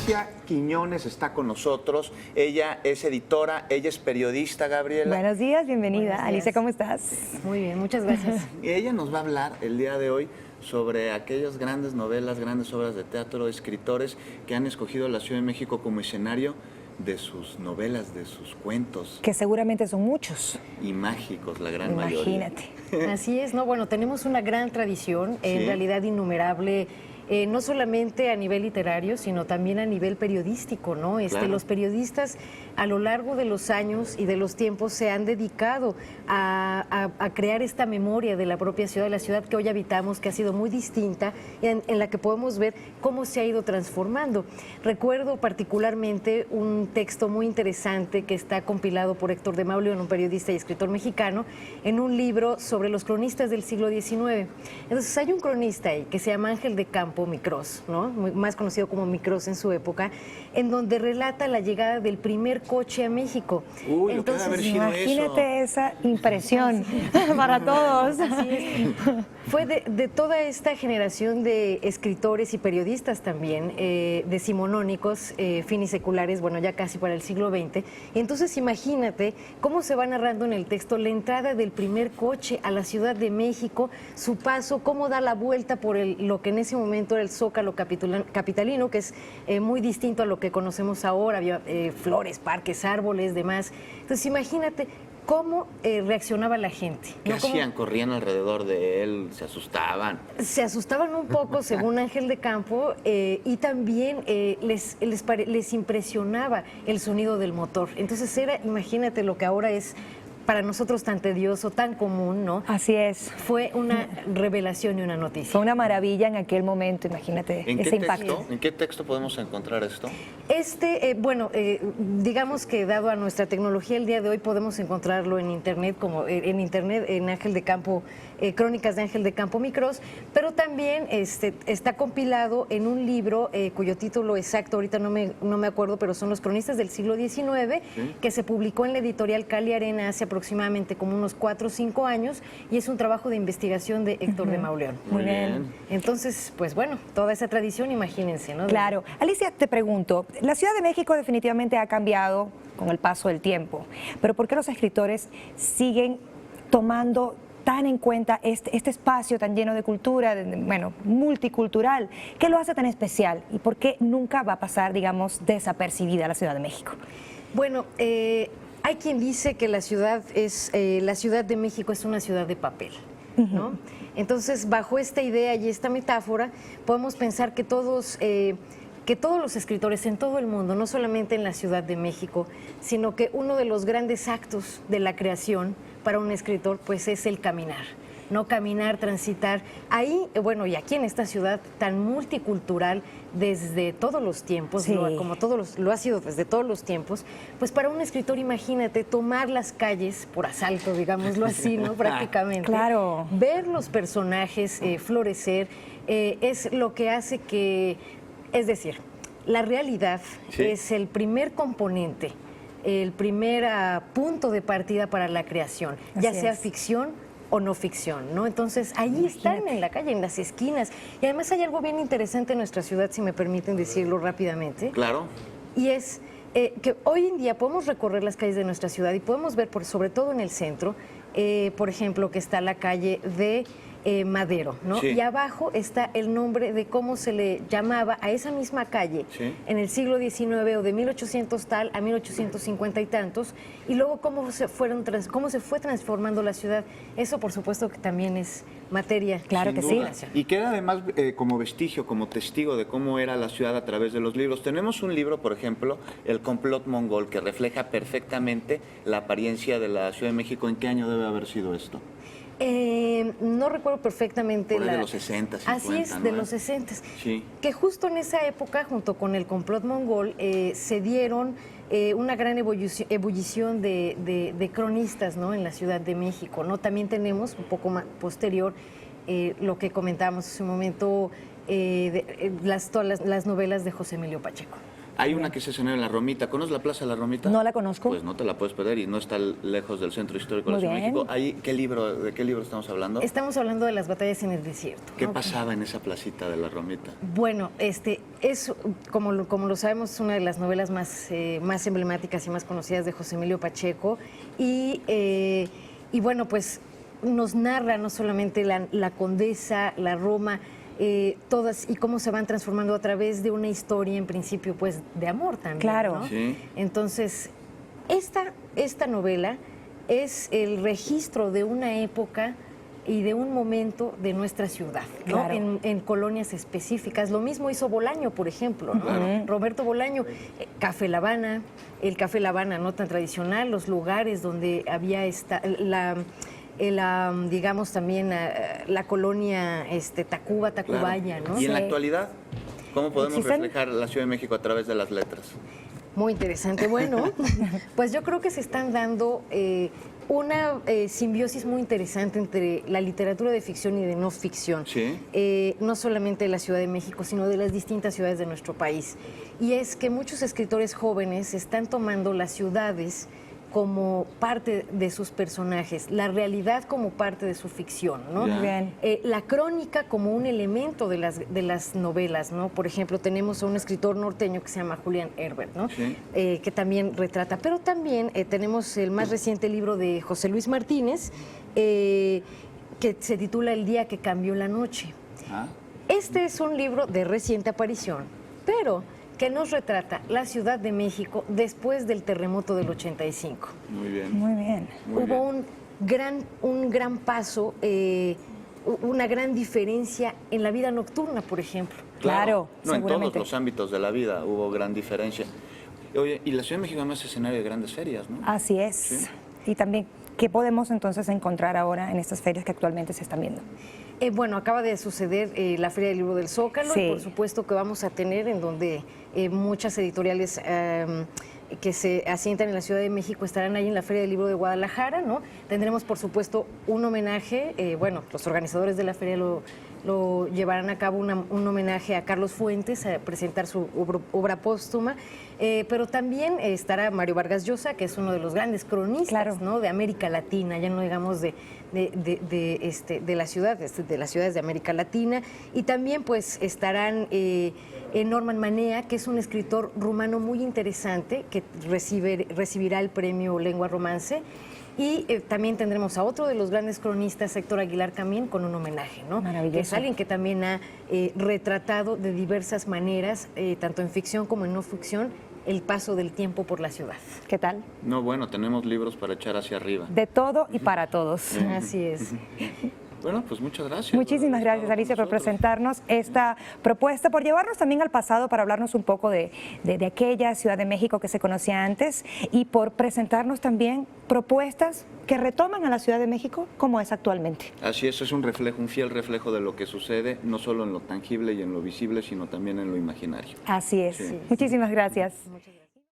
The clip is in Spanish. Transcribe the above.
Alicia Quiñones está con nosotros. Ella es editora, ella es periodista, Gabriela. Buenos días, bienvenida. Buenos días. Alicia, ¿cómo estás? Muy bien, muchas gracias. Y ella nos va a hablar el día de hoy sobre aquellas grandes novelas, grandes obras de teatro, escritores que han escogido la Ciudad de México como escenario de sus novelas, de sus cuentos. Que seguramente son muchos. Y mágicos, la gran mayoría. Imagínate. Así es, ¿no? Bueno, tenemos una gran tradición, Sí. en realidad innumerable, no solamente a nivel literario, sino también a nivel periodístico, ¿no? Claro. Los periodistas a lo largo de los años y de los tiempos se han dedicado a crear esta memoria de la propia ciudad, de la ciudad que hoy habitamos, que ha sido muy distinta, en la que podemos ver cómo se ha ido transformando. Recuerdo particularmente un texto muy interesante que está compilado por Héctor de Mauleón, un periodista y escritor mexicano, en un libro sobre los cronistas del siglo XIX. Entonces hay un cronista ahí que se llama Ángel de Campo Micros, ¿no? Más conocido como Micros en su época, en donde relata la llegada del primer coche a México. Uy, lo que debe haber sido Imagínate esa impresión para todos. Así es. Fue de toda esta generación de escritores y periodistas también, decimonónicos, finiseculares, bueno, ya casi para el siglo XX. Y entonces imagínate cómo se va narrando en el texto la entrada del primer coche a la Ciudad de México, su paso, cómo da la vuelta por lo que en ese momento era el Zócalo capitalino, que es muy distinto a lo que conocemos ahora, había flores, parques, árboles, demás. Entonces imagínate cómo reaccionaba la gente. ¿Qué ¿no? hacían? ¿Corrían alrededor de él? ¿Se asustaban? Se asustaban un poco, según Ángel de Campo, y también les impresionaba el sonido del motor. Entonces era, imagínate lo que ahora es para nosotros tan tedioso, tan común, ¿no? Así es. Fue una revelación y una noticia. Fue una maravilla en aquel momento, imagínate ese impacto. ¿En qué texto podemos encontrar esto? Digamos que dado a nuestra tecnología el día de hoy podemos encontrarlo en internet, en Ángel de Campo, Crónicas de Ángel de Campo Micros, pero también está compilado en un libro cuyo título exacto ahorita no me acuerdo, pero son Los cronistas del siglo XIX, ¿Sí? que se publicó en la editorial Cali Arena hace aproximadamente como unos 4 o 5 años, y es un trabajo de investigación de Héctor de Mauleón. Muy bien. Entonces, pues bueno, toda esa tradición, imagínense, ¿no? Claro. Alicia, te pregunto, la Ciudad de México definitivamente ha cambiado con el paso del tiempo, pero ¿por qué los escritores siguen tomando tan en cuenta este espacio tan lleno de cultura, multicultural? ¿Qué lo hace tan especial y por qué nunca va a pasar, digamos, desapercibida la Ciudad de México? Bueno, hay quien dice que la Ciudad de México es una ciudad de papel, ¿no? Entonces, bajo esta idea y esta metáfora, podemos pensar que todos los escritores en todo el mundo, no solamente en la Ciudad de México, sino que uno de los grandes actos de la creación para un escritor, pues es el caminar. No caminar, transitar. Ahí, bueno, y aquí en esta ciudad tan multicultural desde todos los tiempos, sí, lo ha sido desde todos los tiempos, pues para un escritor, imagínate, tomar las calles por asalto, digámoslo así, ¿no? Prácticamente. Claro. Ver los personajes florecer, es lo que hace que, es decir, la realidad Sí. es el primer componente, el primer punto de partida para la creación, ya Así sea es. ficción o no ficción, ¿no? Entonces, ahí están en la calle, en las esquinas. Y además hay algo bien interesante en nuestra ciudad, si me permiten decirlo rápidamente. Claro. Y es que hoy en día podemos recorrer las calles de nuestra ciudad y podemos ver, sobre todo en el centro, por ejemplo, que está la calle de Madero, ¿no? Sí. Y abajo está el nombre de cómo se le llamaba a esa misma calle Sí. en el siglo XIX o de 1800 tal a 1850 y tantos, y luego cómo se fue transformando la ciudad. Eso, por supuesto, que también es materia. Claro Sin que sí. duda. Y queda además como vestigio, como testigo de cómo era la ciudad a través de los libros. Tenemos un libro, por ejemplo, El complot mongol, que refleja perfectamente la apariencia de la Ciudad de México. ¿En qué año debe haber sido esto? No recuerdo perfectamente. Por ahí de los 60, 50, Así es, ¿no? de los 60. Sí. Que justo en esa época, junto con el complot mongol, se dieron una gran ebullición de cronistas, ¿no? En la Ciudad de México, ¿no? También tenemos, un poco más posterior, lo que comentábamos hace un momento, todas las novelas de José Emilio Pacheco. Hay una que es escenario en La Romita. ¿Conoces la Plaza de La Romita? No la conozco. Pues no te la puedes perder y no está lejos del Centro Histórico de la Muy Ciudad de bien. México. Ahí, ¿de qué libro estamos hablando? Estamos hablando de las batallas en el desierto. ¿Qué ¿no? pasaba en esa placita de La Romita? Bueno, es, como lo sabemos, es una de las novelas más emblemáticas y más conocidas de José Emilio Pacheco. Y bueno, pues nos narra no solamente la Condesa, la Roma, todas y cómo se van transformando a través de una historia, en principio, pues de amor también. Claro. ¿no? Sí. Entonces, esta novela es el registro de una época y de un momento de nuestra ciudad, ¿no? Claro. En colonias específicas. Lo mismo hizo Bolaño, por ejemplo, ¿no? Claro. Roberto Bolaño, Café La Habana, el Café La Habana no tan tradicional, los lugares donde había digamos también la colonia Tacuba, Tacubaya, Claro. ¿no? Y en la Sí. actualidad, ¿cómo podemos ¿Existen? reflejar la Ciudad de México a través de las letras? Muy interesante. Bueno, pues yo creo que se están dando una simbiosis muy interesante entre la literatura de ficción y de no ficción. Sí. No solamente de la Ciudad de México, sino de las distintas ciudades de nuestro país. Y es que muchos escritores jóvenes están tomando las ciudades como parte de sus personajes, la realidad como parte de su ficción, ¿no? Ya. Muy bien. La crónica como un elemento de las novelas, ¿no? Por ejemplo, tenemos a un escritor norteño que se llama Julián Herbert, ¿no? Sí. Que también retrata. Pero también tenemos el más reciente libro de José Luis Martínez, que se titula El día que cambió la noche. Ah, Este es un libro de reciente aparición, pero que nos retrata la Ciudad de México después del terremoto del 85. muy bien. Muy bien. Muy Hubo bien. un gran paso, una gran diferencia en la vida nocturna, por ejemplo. Claro, No, en todos seguramente. los ámbitos de la vida hubo gran diferencia. Oye, y la Ciudad de México además es escenario de grandes ferias, ¿no? Así es. Sí. Y también, ¿qué podemos entonces encontrar ahora en estas ferias que actualmente se están viendo? Bueno, acaba de suceder la Feria del Libro del Zócalo, Sí. y por supuesto que vamos a tener en donde muchas editoriales que se asientan en la Ciudad de México estarán ahí en la Feria del Libro de Guadalajara, ¿no? Tendremos, por supuesto, un homenaje, bueno, los organizadores de la feria lo llevarán a cabo un homenaje a Carlos Fuentes, a presentar su obra póstuma, pero también estará Mario Vargas Llosa, que es uno de los grandes cronistas, Claro. ¿no? De América Latina, ya no digamos de las ciudades de América Latina, y también pues estarán Norman Manea, que es un escritor rumano muy interesante que recibirá el premio Lengua Romance. Y también tendremos a otro de los grandes cronistas, Héctor Aguilar Camín, con un homenaje, ¿no? Maravilloso. Que es alguien que también ha retratado de diversas maneras, tanto en ficción como en no ficción, el paso del tiempo por la ciudad. ¿Qué tal? No, bueno, tenemos libros para echar hacia arriba. De todo y para todos. Así es. Bueno, pues muchas gracias. Muchísimas gracias, Alicia, por presentarnos esta propuesta, por llevarnos también al pasado para hablarnos un poco de aquella Ciudad de México que se conocía antes y por presentarnos también propuestas que retoman a la Ciudad de México como es actualmente. Así es un reflejo, un fiel reflejo de lo que sucede, no solo en lo tangible y en lo visible, sino también en lo imaginario. Así es. Sí. Muchísimas gracias. Muchas gracias.